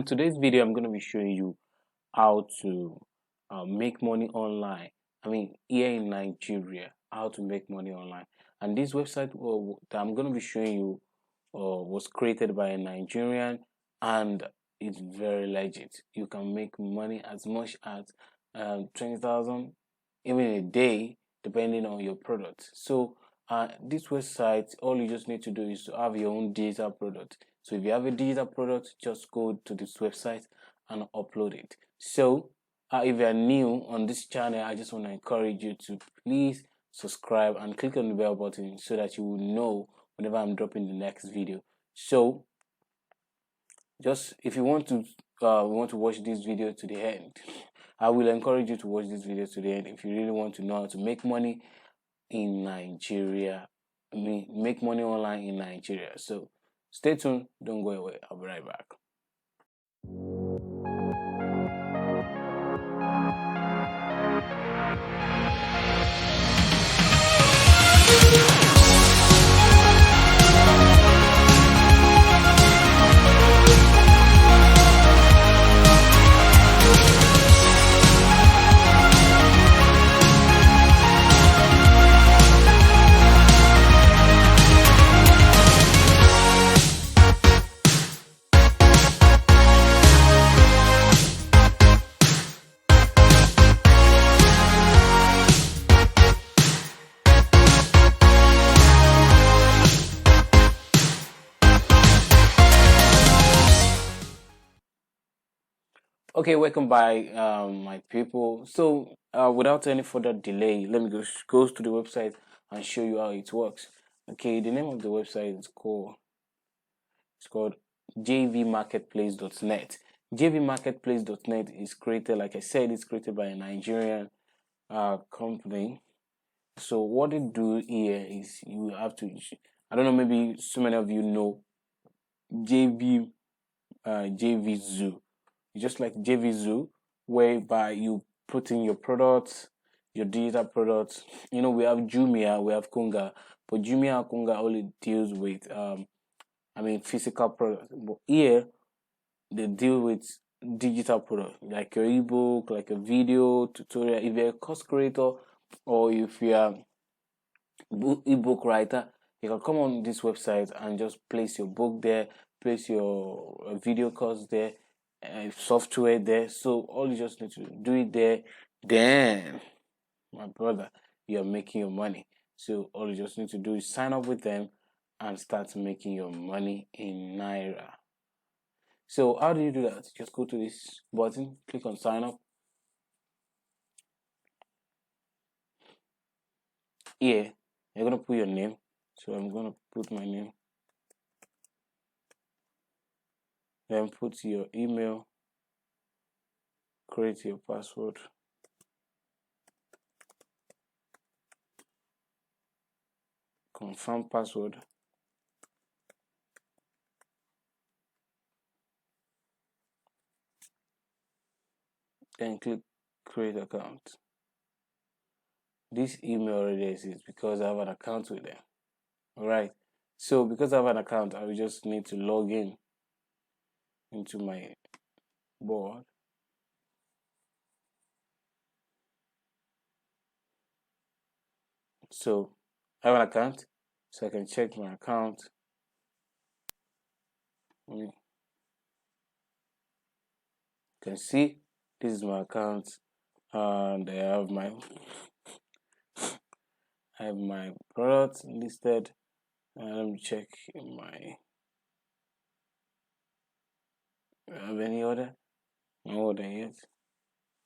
in today's video, I'm going to be showing you how to make money online. Here in Nigeria, how to make money online. And this website that I'm going to be showing you was created by a Nigerian, and it's very legit. You can make money as much as 20,000 even a day, depending on your product. So this website, all you just need to do is to have your own digital product. So if you have a digital product, just go to this website and upload it. So if you are new on this channel, I just want to encourage you to please subscribe and click on the bell button so that you will know whenever I'm dropping the next video. So just if you want to watch this video to the end, I will encourage you to watch this video to the end if you really want to know how to make money in Nigeria. Make money online in Nigeria. So stay tuned, don't go away. I'll be right back. Okay, welcome back, my people. So without any further delay, let me go to the website and show you how it works. Okay, the name of the website is called jvmarketplace.net. jvmarketplace.net is created, like I said, it's created by a Nigerian company. So what they do here is you have to, I don't know, maybe so many of you know JV Zoo. Just like JV Zoo, whereby you put in your products, your digital products. You know, we have Jumia, we have Konga, but Jumia and Konga only deals with physical products. But here they deal with digital products, like your ebook, like a video tutorial. If you're a course creator or if you're ebook writer, you can come on this website and just place your book there, place your video course there, software there. So all you just need to do it there. Then, my brother, you're making your money. So all you just need to do is sign up with them and start making your money in Naira. So how do you do that? Just go to this button, click on sign up. Here, you're gonna put your name. So I'm gonna put my name. Then put your email, create your password. Confirm password. Then click create account. This email already exists because I have an account with them. Alright. So because I have an account, I will just need to log in into my board. So I have an account, so I can check my account. You can see this is my account, and I have my products listed. Let me check my. Have any order? No order yet.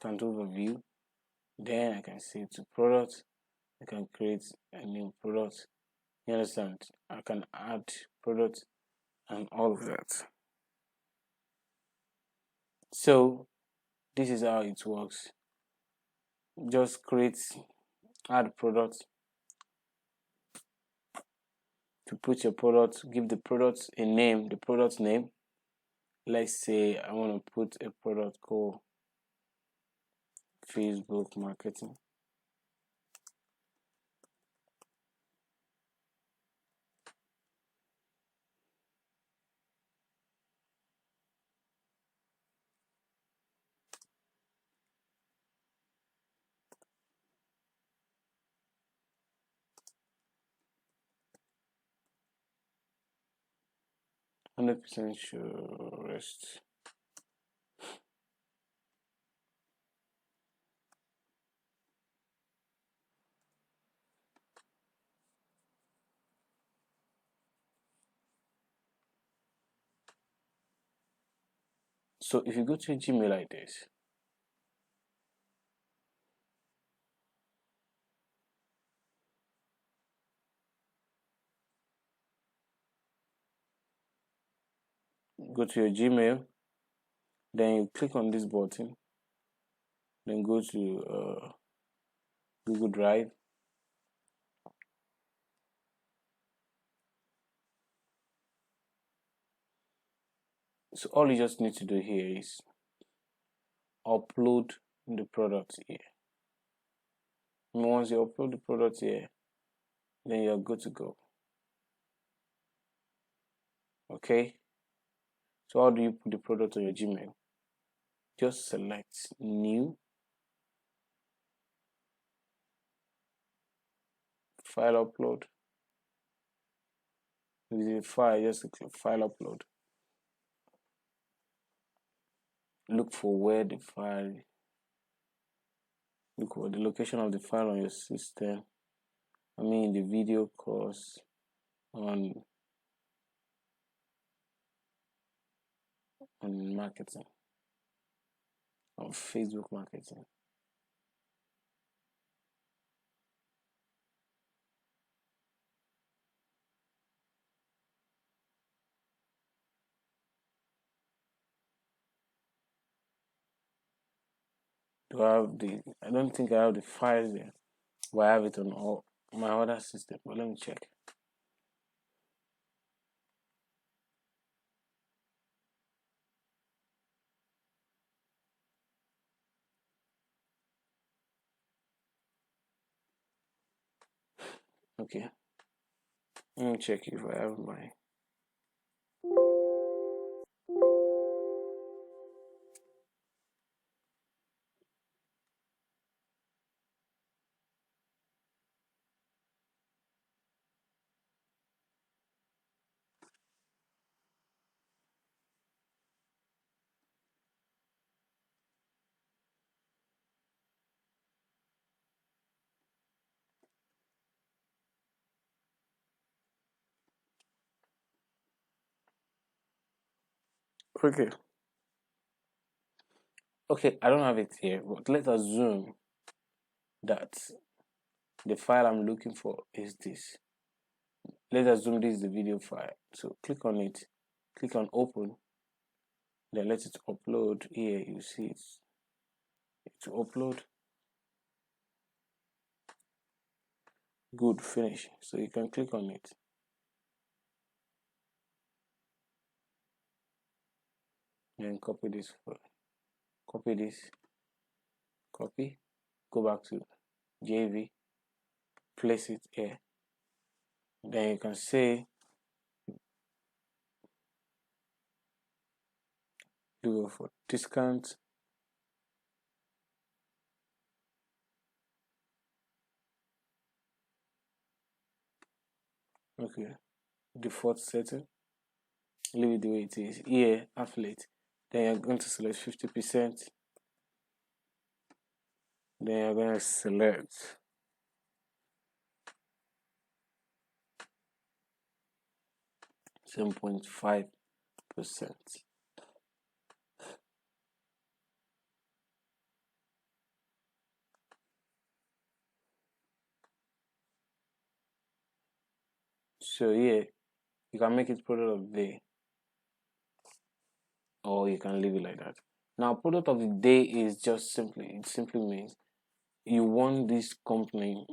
Can't overview. Then I can see to products. I can create a new product. You understand? I can add products and all of that. So this is how it works. Just add products, to put your product, give the product a name, the product name. Let's say I want to put a product called Facebook marketing. 100% sure rest. So if you go to Gmail like this, go to your Gmail, then you click on this button, then go to Google Drive. So all you just need to do here is upload the product here. And once you upload the product here, then you're good to go. Okay, so how do you put the product on your Gmail? Just select new, file upload. With the file, just click file upload. Look for where the file, look for the location of the file on your system. I mean the video course on marketing, on Facebook marketing. Do I have the? I don't think I have the files there, but I have it on all my other system. But let me check. Okay, let me check if I have my. Okay. Okay, I don't have it here, but let's assume that the file I'm looking for is this. Let's assume this is the video file. So click on it, click on open, then let it upload. Here you see it to upload. Good, finish. So you can click on it. Then copy this, copy this, copy, go back to JV, place it here. Then you can say you go for discount. Okay, default setting, leave it the way it is. Here, affiliate. Then you're going to select 50%. Then you're going to select 7.5%. So here, you can make it product of the day, or you can leave it like that. Now, product of the day is just simply means you want this company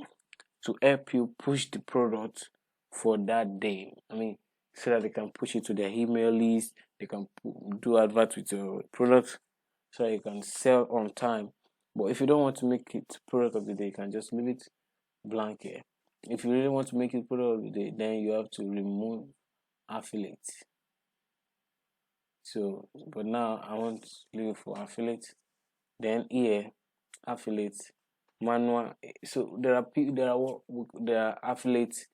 to help you push the product for that day. I mean, so that they can push it to their email list, they can do advert with your product, so that you can sell on time. But if you don't want to make it product of the day, you can just leave it blank here. If you really want to make it product of the day, then you have to remove affiliate. So, but now I want to leave it for affiliate. Then here, affiliate manual. So there are affiliates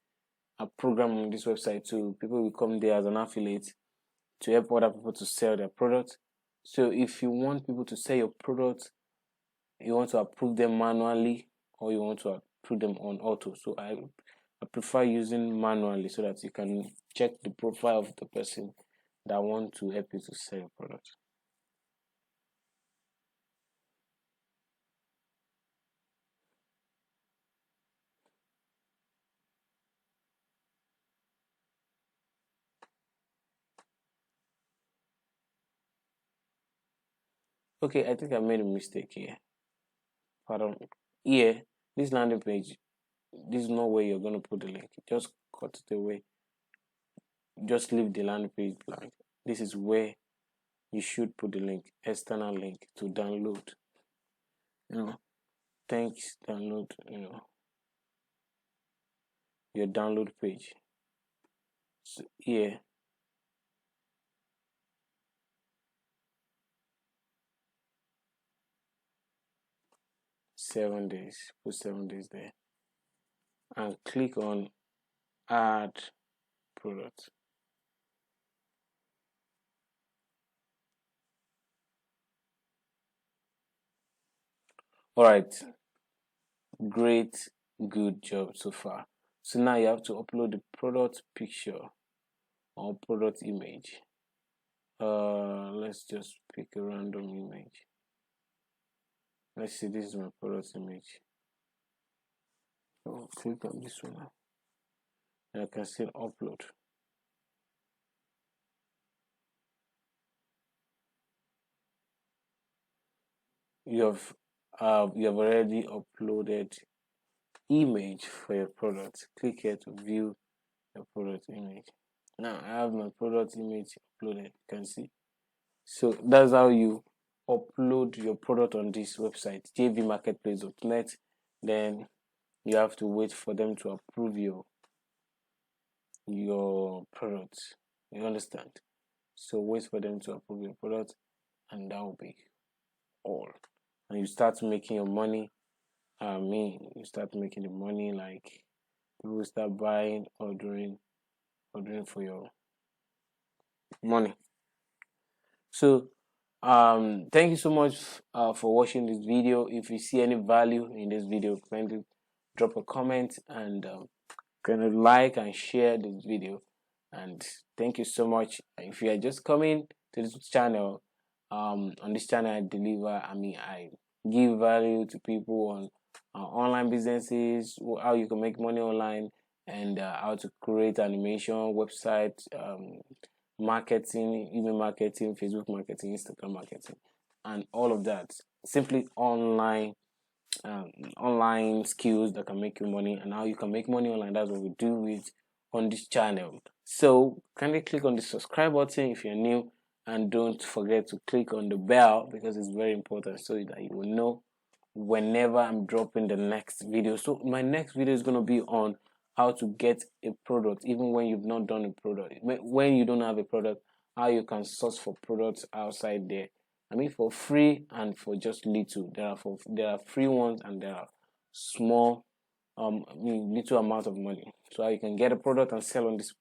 a program on this website too. People will come there as an affiliate, to help other people to sell their products. So if you want people to sell your products, you want to approve them manually or you want to approve them on auto. So I prefer using manually so that you can check the profile of the person that want to help you to sell your product. Okay, I think I made a mistake here. Pardon. Here, this landing page, this is not where you're going to put the link. Just cut it away. Just leave the landing page blank. This is where you should put the link, external link to download. Thanks, download, your download page. So here, put 7 days there, and click on add product. All right, great, good job so far. So now you have to upload the product picture or product image. Let's just pick a random image. Let's see, this is my product image. So click on this one and I can still upload. You have already uploaded image for your product. Click here to view your product image. Now I have my product image uploaded. You can see. So that's how you upload your product on this website, jvmarketplace.net. Then you have to wait for them to approve your product. You understand? So wait for them to approve your product, and that will be all. And you start making your money. You start making the money, like people will start buying, ordering for your money. So thank you so much for watching this video. If you see any value in this video, kindly drop a comment and kind of like and share this video. And thank you so much. If you are just coming to this channel, on this channel I give value to people on online businesses, how you can make money online, and how to create animation, website, marketing, email marketing, Facebook marketing, Instagram marketing, and all of that. Simply online skills that can make you money, and how you can make money online. That's what we do with on this channel. So kindly click on the subscribe button if you're new, and don't forget to click on the bell because it's very important so that you will know whenever I'm dropping the next video. So my next video is going to be on how to get a product even when you've not done a product. When you don't have a product, how you can source for products outside there. For free and for just little. There are free ones and there are small little amount of money. So how you can get a product and sell on this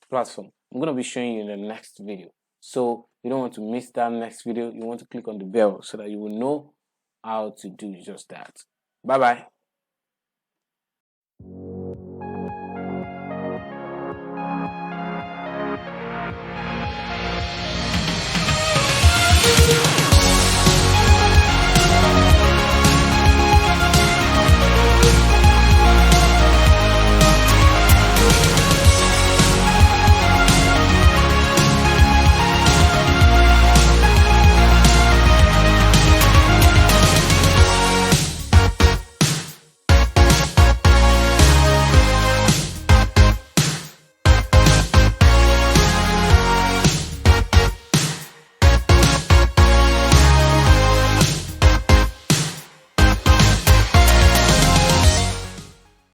platform. I'm going to be showing you in the next video. So you don't want to miss that next video. You want to click on the bell so that you will know how to do just that. Bye bye.